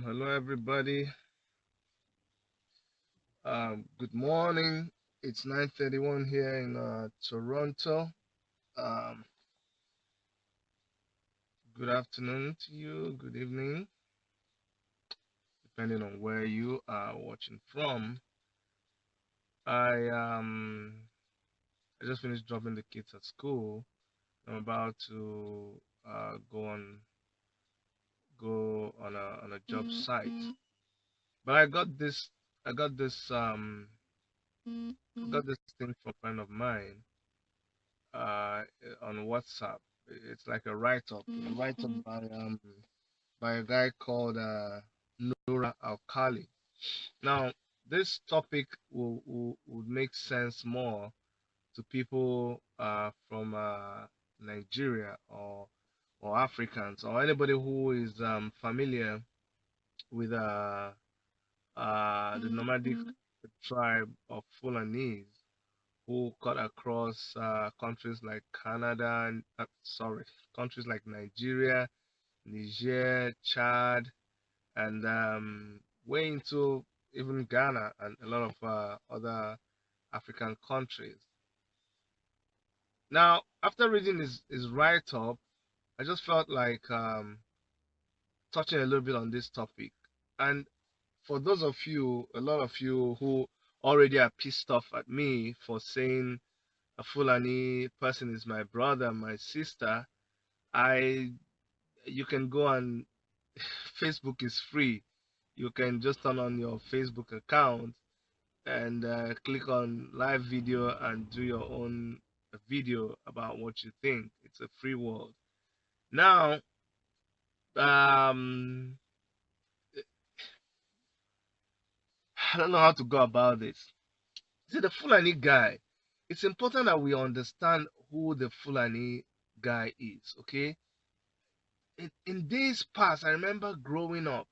Hello everybody. Good morning. It's 9:31 here in Toronto. Um, good afternoon to you. Good evening, depending on where you are watching from. I um I just finished dropping the kids at school. I'm about to go on a job site. But I got this thing from a friend of mine uh, on WhatsApp. It's like a write-up by a guy called Nura Alkali. Now, this topic would make sense more to people from Nigeria or Africans or anybody who is familiar with the nomadic tribe of Fulanese who cut across countries like Canada, and countries like Nigeria, Niger, Chad, and way into even Ghana and a lot of other African countries. Now, after reading his write up, I just felt like touching a little bit on this topic. And for those of you, a lot of you who already are pissed off at me for saying a Fulani person is my brother, my sister, I you can go on Facebook is free. You can just turn on your Facebook account and click on live video and do your own video about what you think. It's a free world. Now, um, I don't know how to go about this. See, the Fulani guy, it's important that we understand who the Fulani guy is, okay? In days past, I remember growing up,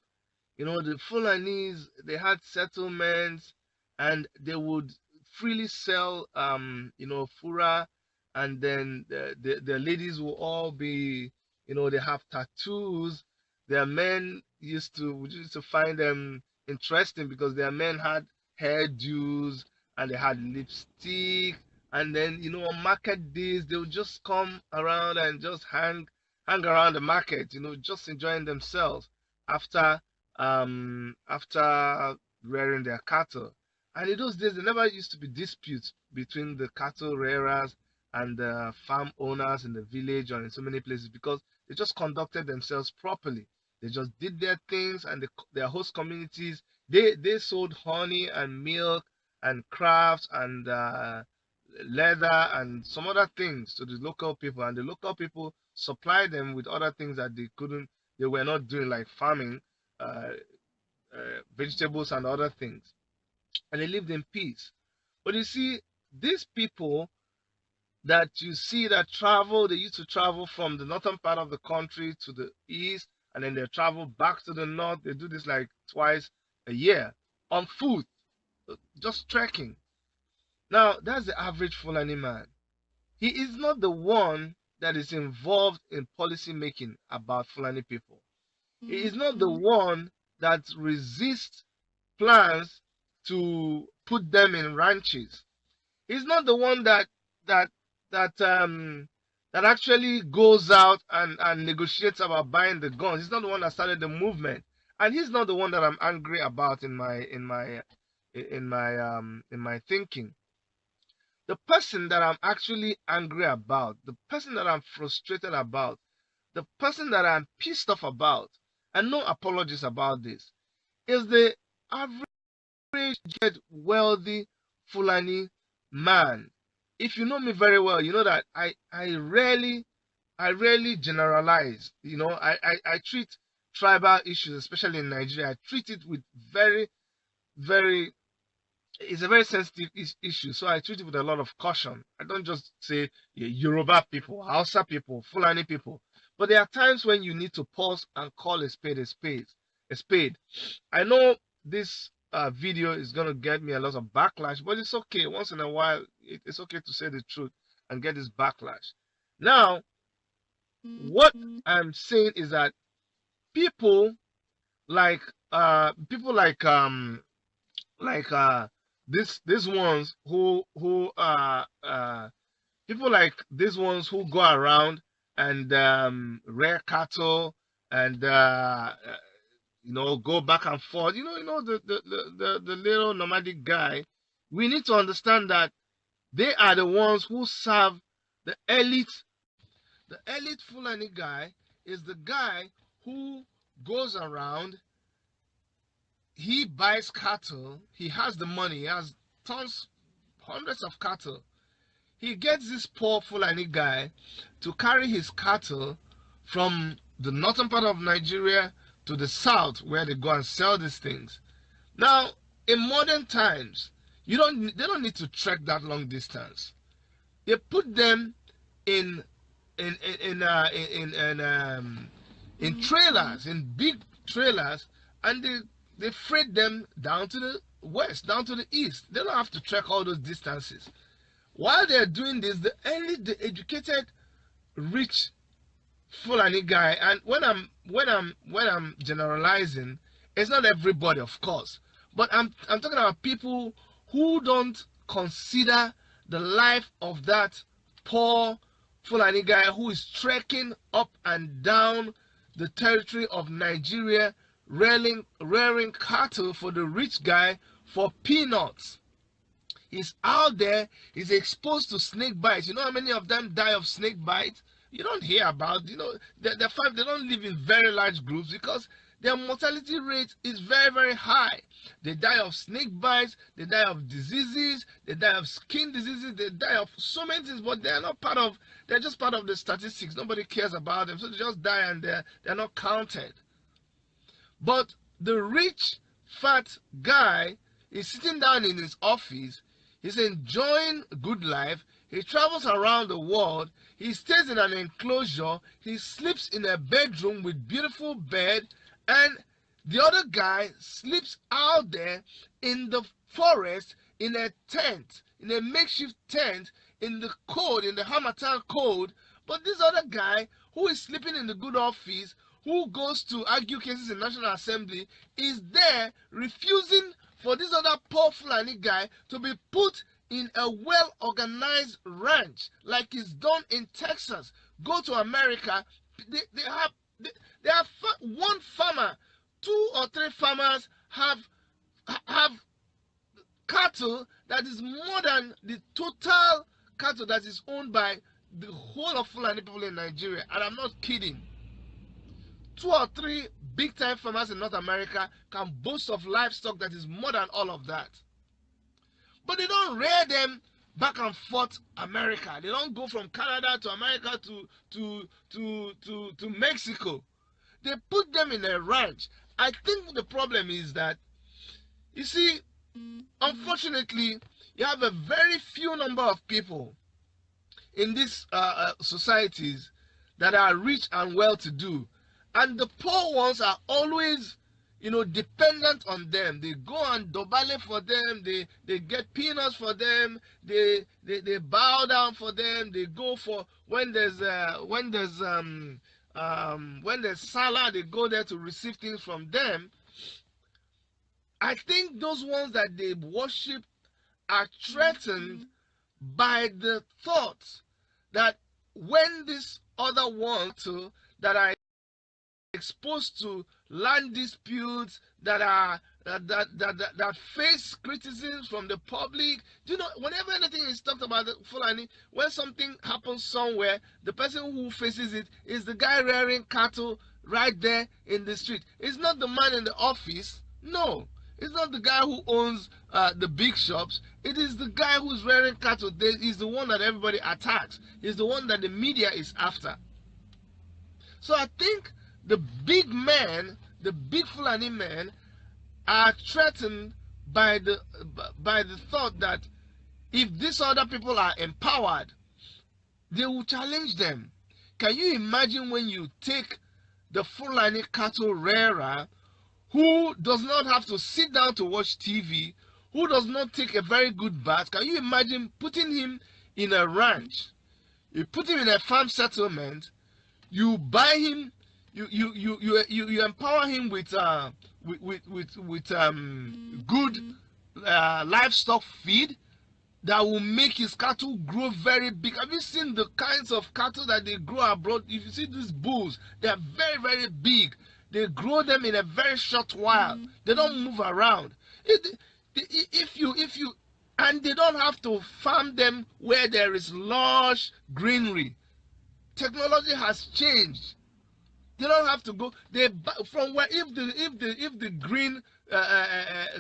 the Fulanis, they had settlements and they would freely sell, fura, and then the ladies will all be, they have tattoos. Their men we used to find them interesting because their men had hairdos and they had lipstick. And then, on market days, they would just come around and just hang around the market, just enjoying themselves after after rearing their cattle. And in those days, there never used to be disputes between the cattle rearers and the farm owners in the village or in so many places because they just conducted themselves properly. They just did their things, and their host communities, they sold honey and milk and crafts and leather and some other things to the local people, and the local people supplied them with other things that they were not doing, like farming, uh, vegetables and other things, and they lived in peace. But you see, these people that you see that travel, they used to travel from the northern part of the country to the east, and then they travel back to the north. They do this like twice a year on foot, just trekking. Now, that's the average Fulani man. He is not the one that is involved in policy making about Fulani people. He is not the one that resists plans to put them in ranches. He's not the one that that um that actually goes out and negotiates about buying the guns. He's not the one that started the movement. And he's not the one that I'm angry about in my thinking. The person that I'm actually angry about, the person that I'm frustrated about, the person that I'm pissed off about, and no apologies about this, is the average get wealthy Fulani man. If you know me very well, you know that I rarely generalize. I treat tribal issues, especially in Nigeria. I treat it with very, very it's a very sensitive issue, so I treat it with a lot of caution. I don't just say Yoruba people, Hausa people, Fulani people. But there are times when you need to pause and call a spade a spade. A spade. I know this video is going to get me a lot of backlash, but it's okay. Once in a while, it's okay to say the truth and get this backlash. Now, what I'm saying is that people like people like these ones who people like these ones who go around and rear cattle and go back and forth. The little nomadic guy. We need to understand that they are the ones who serve the elite. The elite Fulani guy is the guy who goes around. He buys cattle. He has the money. He has tons, hundreds of cattle. He gets this poor Fulani guy to carry his cattle from the northern part of Nigeria to the south where they go and sell these things. Now, in modern times, they don't need to trek that long distance. They put them in in in in uh, in, in, um, in trailers, in big trailers, and they freight them down to the west, down to the east. They don't have to trek all those distances. While they're doing this, the educated, rich Fulani guy, and when I'm generalizing, it's not everybody, of course, but I'm talking about people who don't consider the life of that poor Fulani guy who is trekking up and down the territory of Nigeria, rearing cattle for the rich guy for peanuts. He's out there, he's exposed to snake bites. You know how many of them die of snake bites? You don't hear about, they don't live in very large groups because their mortality rate is very, very high. They die of snake bites, they die of diseases, they die of skin diseases, they die of so many things, but they're just part of the statistics. Nobody cares about them, so they just die and they're not counted. But the rich, fat guy is sitting down in his office. He's enjoying good life. He travels around the world. He stays in an enclosure. He sleeps in a bedroom with beautiful bed. And the other guy sleeps out there in the forest in a tent, in a makeshift tent, in the cold, in the Hamatan cold. But this other guy who is sleeping in the good office, who goes to argue cases in National Assembly, is there refusing for this other poor Fulani guy to be put in a well-organized ranch like it's done in Texas. Go to America, they have one farmer, 2 or 3 farmers have cattle that is more than the total cattle that is owned by the whole of Fulani people in Nigeria. And I'm not kidding. 2 or 3 big time farmers in North America can boast of livestock that is more than all of that. But they don't rear them back and forth America. They don't go from Canada to America to Mexico. They put them in a ranch. I think the problem is that, you see, unfortunately, you have a very few number of people in these societies that are rich and well-to-do, and the poor ones are always, dependent on them. They go and dobale for them. They get peanuts for them. They bow down for them. They go for when there's Salah, they go there to receive things from them. I think those ones that they worship are threatened by the thought that when these other ones that are exposed to land disputes, that face criticism from the public. Whenever anything is talked about the Fulani, when something happens somewhere, the person who faces it is the guy rearing cattle right there in the street. It's not the man in the office. No, it's not the guy who owns the big shops. It is the guy who's rearing cattle. He's the one that everybody attacks. He's the one that the media is after. So I think the big men, the big Fulani men, are threatened by the thought that if these other people are empowered, they will challenge them. Can you imagine when you take the Fulani cattle rearer who does not have to sit down to watch TV, who does not take a very good bath? Can you imagine putting him in a ranch? You put him in a farm settlement, you buy him you empower him with good livestock feed that will make his cattle grow very big. Have you seen the kinds of cattle that they grow abroad? If you see these bulls, they are very, very big. They grow them in a very short while. They don't move around. If you and they don't have to farm them where there is lush greenery. Technology has changed. They don't have to go. They from where if the green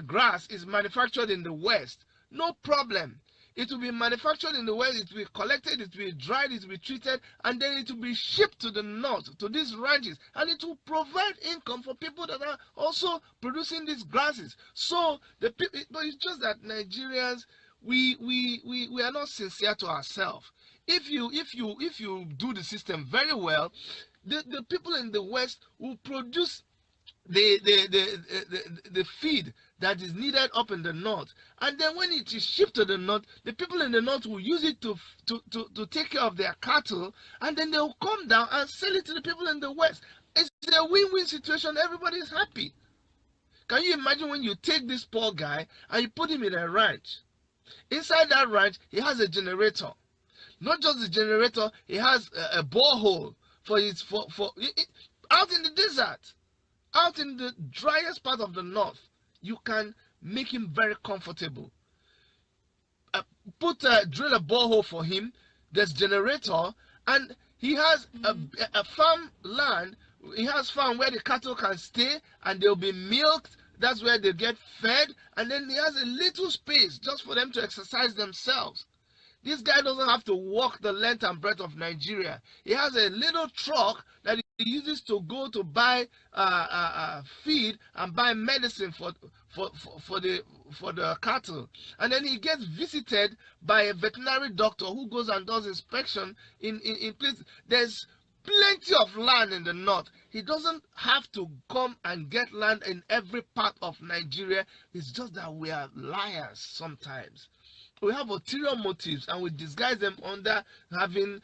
grass is manufactured in the West, no problem. It will be manufactured in the West. It will be collected. It will be dried. It will be treated, and then it will be shipped to the north to these ranches, and it will provide income for people that are also producing these grasses. So the people, but it's just that Nigerians, we are not sincere to ourselves. If you do the system very well, the people in the West will produce the feed that is needed up in the north, and then when it is shipped to the north, the people in the north will use it to take care of their cattle, and then they will come down and sell it to the people in the West. It's a win-win situation. Everybody is happy. Can you imagine when you take this poor guy and you put him in a ranch? Inside that ranch, he has a generator. Not just the generator, he has a borehole for his out in the desert, out in the driest part of the north. You can make him very comfortable. Drill a borehole for him. There's generator, and he has a farm land. He has farm where the cattle can stay and they'll be milked. That's where they get fed, and then he has a little space just for them to exercise themselves. This guy doesn't have to walk the length and breadth of Nigeria. He has a little truck that he uses to go to buy feed and buy medicine for the cattle. And then he gets visited by a veterinary doctor who goes and does inspection in place. There's plenty of land in the north. He doesn't have to come and get land in every part of Nigeria. It's just that we are liars sometimes. We have ulterior motives and we disguise them under having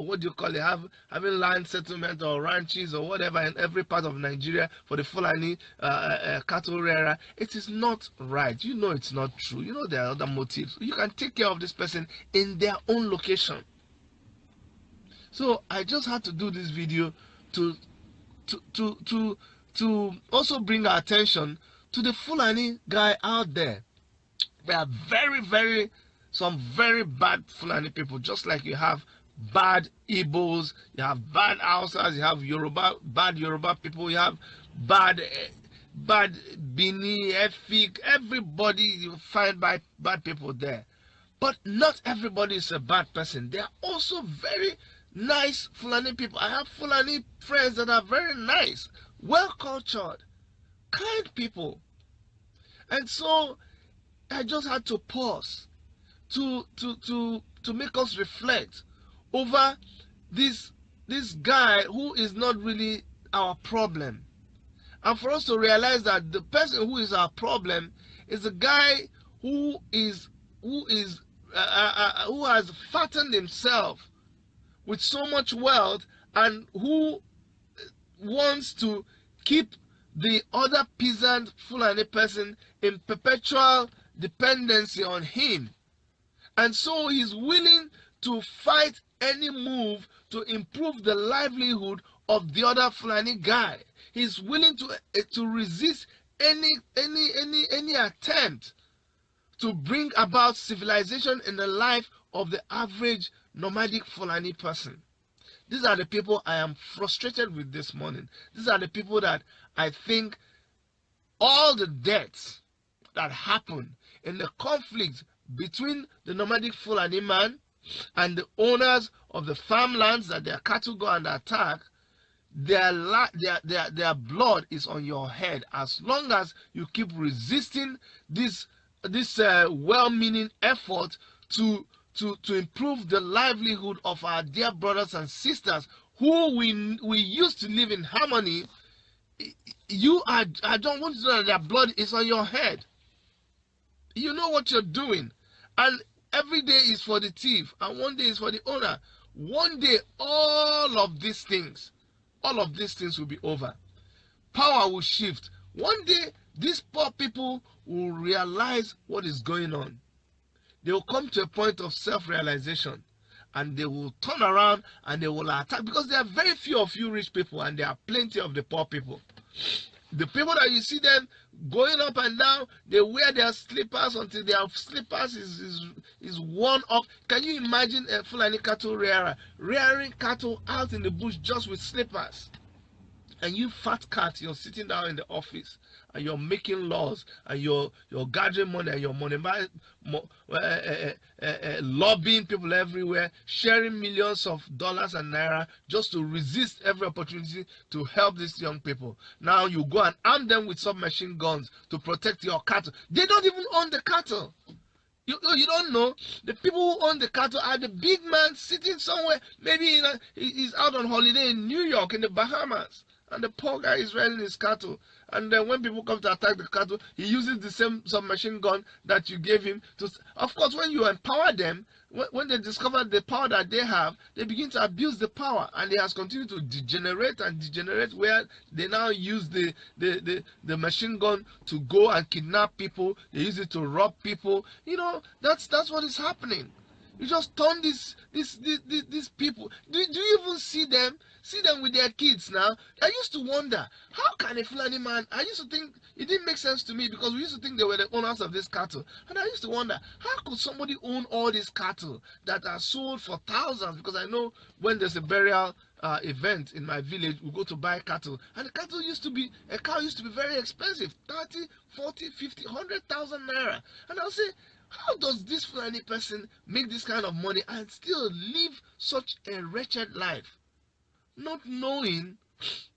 what do you call it, having land settlement or ranches or whatever in every part of Nigeria for the Fulani cattle rearer. It is not right. You know it's not true. You know there are other motives. You can take care of this person in their own location. So I just had to do this video to also bring our attention to the Fulani guy out there. There are some very bad Fulani people, just like you have bad Igbos, you have bad Hausas, you have bad Yoruba people, you have bad Bini, Efik, everybody you find bad people there. But not everybody is a bad person. There are also very nice Fulani people. I have Fulani friends that are very nice, well-cultured, kind people. And so I just had to pause to make us reflect over this guy who is not really our problem, and for us to realize that the person who is our problem is a guy who has fattened himself with so much wealth and who wants to keep the other peasant Fulani person in perpetual dependency on him. And so he's willing to fight any move to improve the livelihood of the other Fulani guy. He's willing to resist any attempt to bring about civilization in the life of the average nomadic Fulani person. These are the people I am frustrated with this morning. These are the people that I think all the deaths that happen in the conflict between the nomadic Fulani man and the owners of the farmlands that their cattle go and attack, their blood is on your head as long as you keep resisting this well-meaning effort to improve the livelihood of our dear brothers and sisters who we used to live in harmony. I don't want to know that their blood is on your head. You know what you're doing, and every day is for the thief and one day is for the owner. One day all of these things all of these things will be over. Power will shift. One day, these poor people will realize what is going on. They will come to a point of self-realization, and they will turn around and they will attack, because there are very few of you rich people and there are plenty of the poor people. The people that you see them going up and down, they wear their slippers until their slippers is worn off. Can you imagine a Fulani cattle rearer rearing cattle out in the bush just with slippers? And you fat cat, you're sitting down in the office and you're making laws and you're gathering money and you're lobbying people everywhere, sharing millions of dollars and naira just to resist every opportunity to help these young people. Now you go and arm them with submachine guns to protect your cattle. They don't even own the cattle. You don't know. The people who own the cattle are the big man sitting somewhere. Maybe he's out on holiday in New York, in the Bahamas. And the poor guy is rearing his cattle. And then when people come to attack the cattle, he uses the same submachine gun that you gave him. Of course, when you empower them, when they discover the power that they have, they begin to abuse the power. And it has continued to degenerate and degenerate, where they now use the machine gun to go and kidnap people. They use it to rob people. You know, that's what is happening. You just turn these people. Do you even see them? See them with their kids now. I used to wonder, how can a Fulani man, I used to think, it didn't make sense to me, because we used to think they were the owners of this cattle. And I used to wonder, how could somebody own all these cattle that are sold for thousands? Because I know when there's a burial event in my village, we go to buy cattle. And the cattle a cow used to be very expensive, 30, 40, 50, 100,000 naira. And I'll say, how does this Fulani person make this kind of money and still live such a wretched life? Not knowing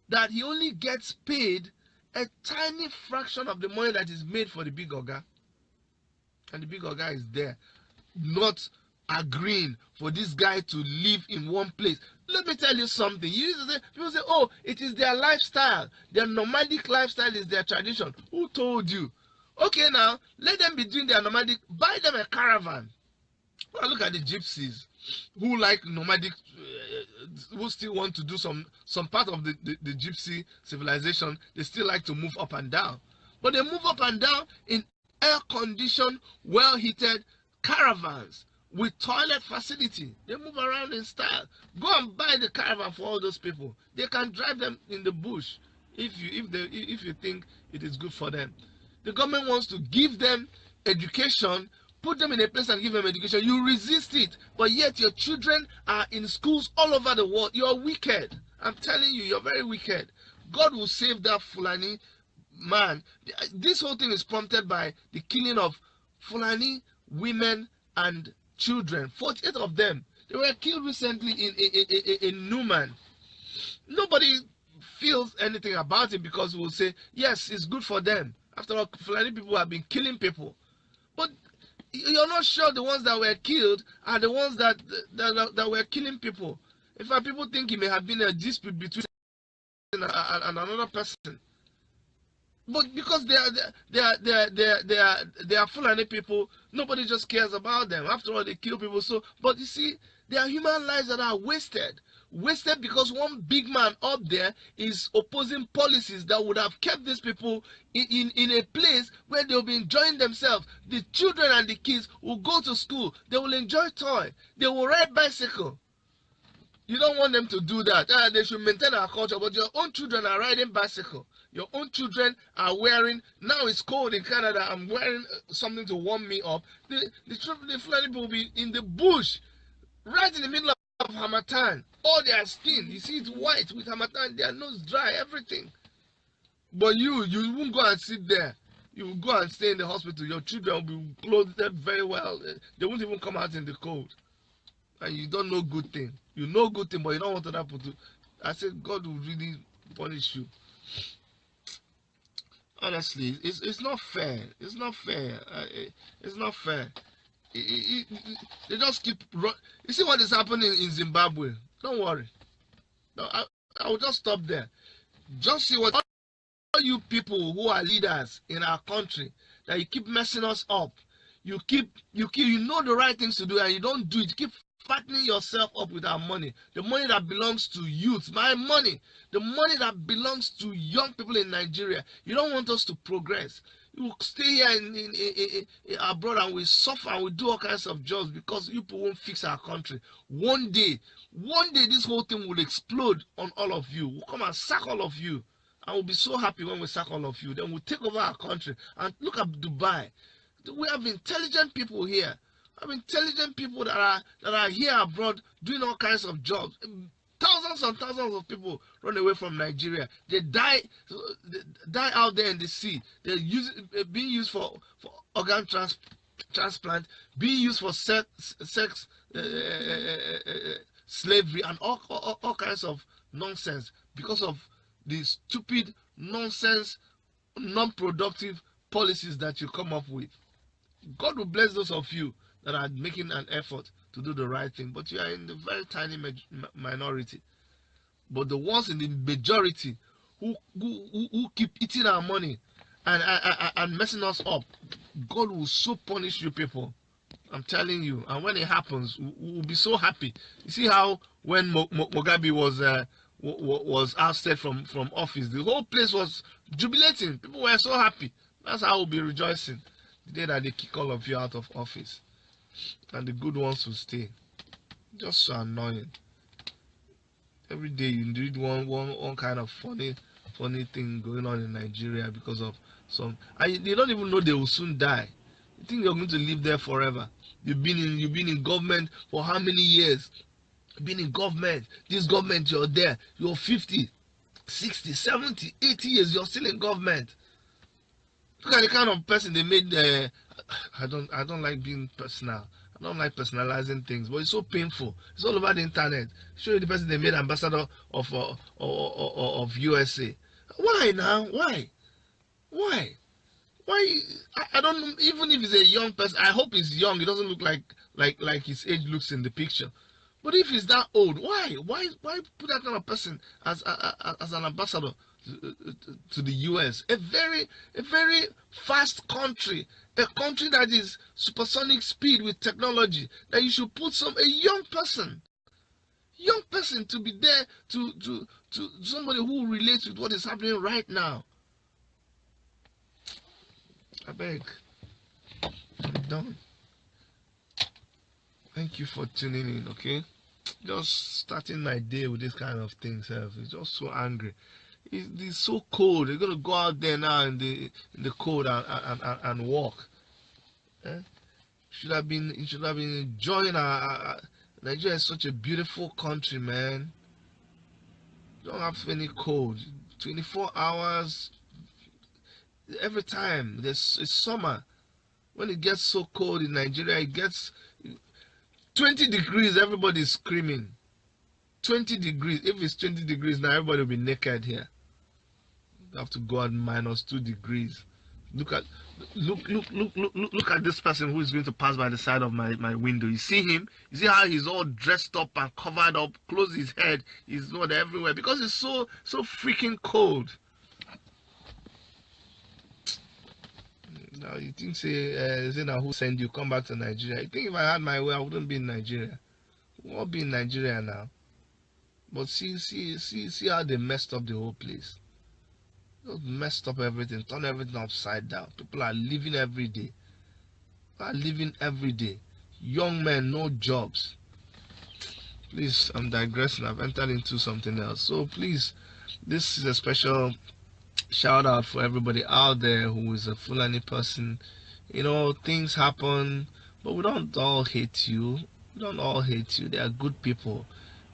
that he only gets paid a tiny fraction of the money that is made for the big oga. And the big oga is there, not agreeing for this guy to live in one place. Let me tell you something. People say, oh, it is their lifestyle. Their nomadic lifestyle is their tradition. Who told you? Okay, now, let them be doing their nomadic. Buy them a caravan. Well, look at the gypsies who like nomadic, who still want to do some part of the gypsy civilization. They still like to move up and down. But they move up and down in air-conditioned, well-heated caravans with toilet facility. They move around in style. Go and buy the caravan for all those people. They can drive them in the bush if you think it is good for them. The government wants to give them education, put them in a place and give them education. You resist it, but yet your children are in schools all over the world. You're wicked. I'm telling you, you're very wicked. God will save that Fulani man. This whole thing is prompted by the killing of Fulani women and children. 48 of them. They were killed recently in Numan. Nobody feels anything about it, because we'll say, yes, it's good for them. After all, Fulani people have been killing people. But you're not sure the ones that were killed are the ones that were killing people. In fact, people think it may have been a dispute between and another person. But because they are Fulani people, nobody just cares about them. After all, they kill people. So, but you see, there are human lives that are wasted. Wasted because one big man up there is opposing policies that would have kept these people in a place where they'll be enjoying themselves. The children and the kids will go to school. They will enjoy toy. They will ride bicycle. You don't want them to do that. They should maintain our culture. But your own children are riding bicycle. Your own children are wearing, now it's cold in Canada, I'm wearing something to warm me up. The Fulani people will be in the bush, right in the middle of Hamatan. All their skin, you see it's white with Hamatan, their nose dry, everything. But you won't go and sit there. You will go and stay in the hospital. Your children will be clothed very well. They won't even come out in the cold. And you don't know good thing. You know good thing, but you don't want other people to. I said God will really punish you. Honestly, it's not fair. It's not fair. It's not fair. They just keep run. You see what is happening in Zimbabwe? Don't worry. No, I will just stop there. Just see what all you people who are leaders in our country, that you keep messing us up. You know the right things to do and you don't do it. You keep fattening yourself up with our money, the money that belongs to youth, my money, the money that belongs to young people in Nigeria. You don't want us to progress. You stay here in abroad and we suffer and we do all kinds of jobs because you people won't fix our country. One day, this whole thing will explode on all of you. We'll come and sack all of you. And we'll be so happy when we sack all of you. Then we'll take over our country. And look at Dubai. We have intelligent people here. We have intelligent people that are here abroad doing all kinds of jobs. Thousands and thousands of people run away from Nigeria. They die out there in the sea. They're being used for organ transplant, being used for sex slavery, and all kinds of nonsense because of the stupid, nonsense, non-productive policies that you come up with. God will bless those of you that are making an effort to do the right thing, but you are in the very tiny minority. But the ones in the majority who keep eating our money and messing us up, God will so punish you people. I'm telling you. And when it happens, we'll be so happy. You see how when Mugabe was ousted from office, the whole place was jubilating. People were so happy. That's how we'll be rejoicing the day that they kick all of you out of office. And the good ones will stay. Just so annoying. Every day you read one kind of funny thing going on in Nigeria because of some. They don't even know they will soon die. You think you're going to live there forever? You've been in government for how many years? You've been in government. This government, you're there. You're 50, 60, 70, 80 years. You're still in government. Look at the kind of person they made. I don't like being personal. I don't like personalizing things, but it's so painful. It's all over the internet. Show you the person they made ambassador of USA. Why now? Why? I don't know. Even if he's a young person, I hope he's young. He doesn't look like his age looks in the picture. But if he's that old, why put that kind of person as an ambassador to the US? A very fast country, a country that is supersonic speed with technology. That you should put a young person to be there to somebody who relates with what is happening right now. I beg, I'm done. Thank you for tuning in. Okay, just starting my day with this kind of things. It's just so angry. It's so cold. They're gonna go out there now in the cold and walk. Eh? Should have been enjoying our Nigeria is such a beautiful country, man. Don't have any cold. 24 hours every time. It's summer. When it gets so cold in Nigeria, it gets 20 degrees. Everybody's screaming. 20 degrees. If it's 20 degrees now, everybody will be naked here. You have to go at -2 degrees. Look at this person who is going to pass by the side of my window. You see him? You see how he's all dressed up and covered up, close his head, he's not everywhere because it's so freaking cold. Now you think say now who send you come back to Nigeria? You think if I had my way I wouldn't be in Nigeria? We won't be in Nigeria now. But see how they messed up the whole place. Just messed up everything, turned everything upside down. People are living every day. Young men, no jobs. Please, I'm digressing. I've entered into something else. So please, this is a special shout out for everybody out there who is a Fulani person. You know, things happen, but we don't all hate you. We don't all hate you. They are good people.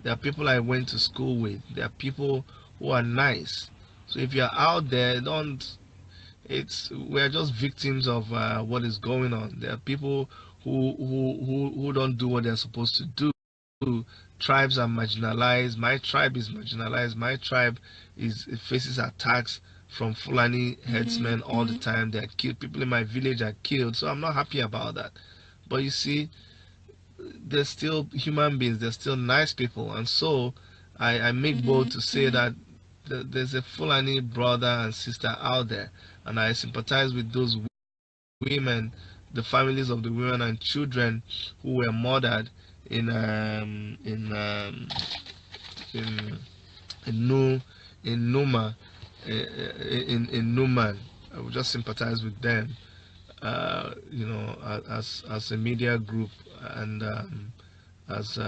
There are people I went to school with. There are people who are nice. So if you're out there, we're just victims of what is going on. There are people who don't do what they're supposed to do. Tribes are marginalized. My tribe is marginalized. My tribe faces attacks from Fulani headsmen all the time. They are killed. People in my village are killed. So I'm not happy about that. But you see, they're still human beings. They're still nice people. And so I make bold to say that there's a Fulani brother and sister out there, and I sympathize with those women, the families of the women and children who were murdered in um, in um, in in Nu in Numa in Numan. I would just sympathize with them. As a media group and as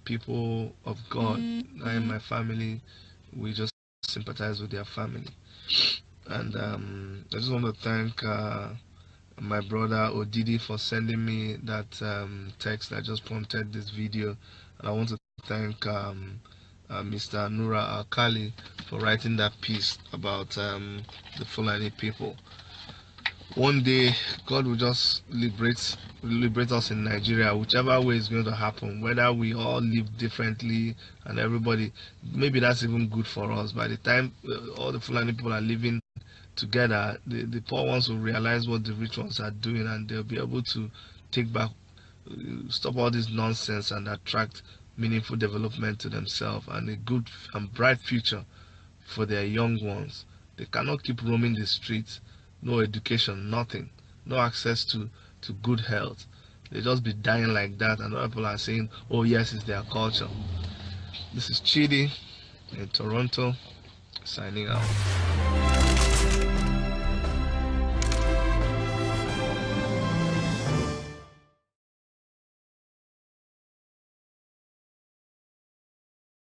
people of God, I and my family, we just sympathize with their family. And I just want to thank my brother Odidi for sending me that text that just prompted this video. And I want to thank Mr. Nura Alkali for writing that piece about the Fulani people. One day, God will just liberate us in Nigeria, whichever way is going to happen. Whether we all live differently and everybody, maybe that's even good for us. By the time all the Fulani people are living together, the poor ones will realize what the rich ones are doing, and they'll be able to take back, stop all this nonsense, and attract meaningful development to themselves and a good and bright future for their young ones. They cannot keep roaming the streets, no education, nothing, no access to good health. They just be dying like that, and other people are saying, oh yes, it's their culture. This is Chidi in Toronto, signing out.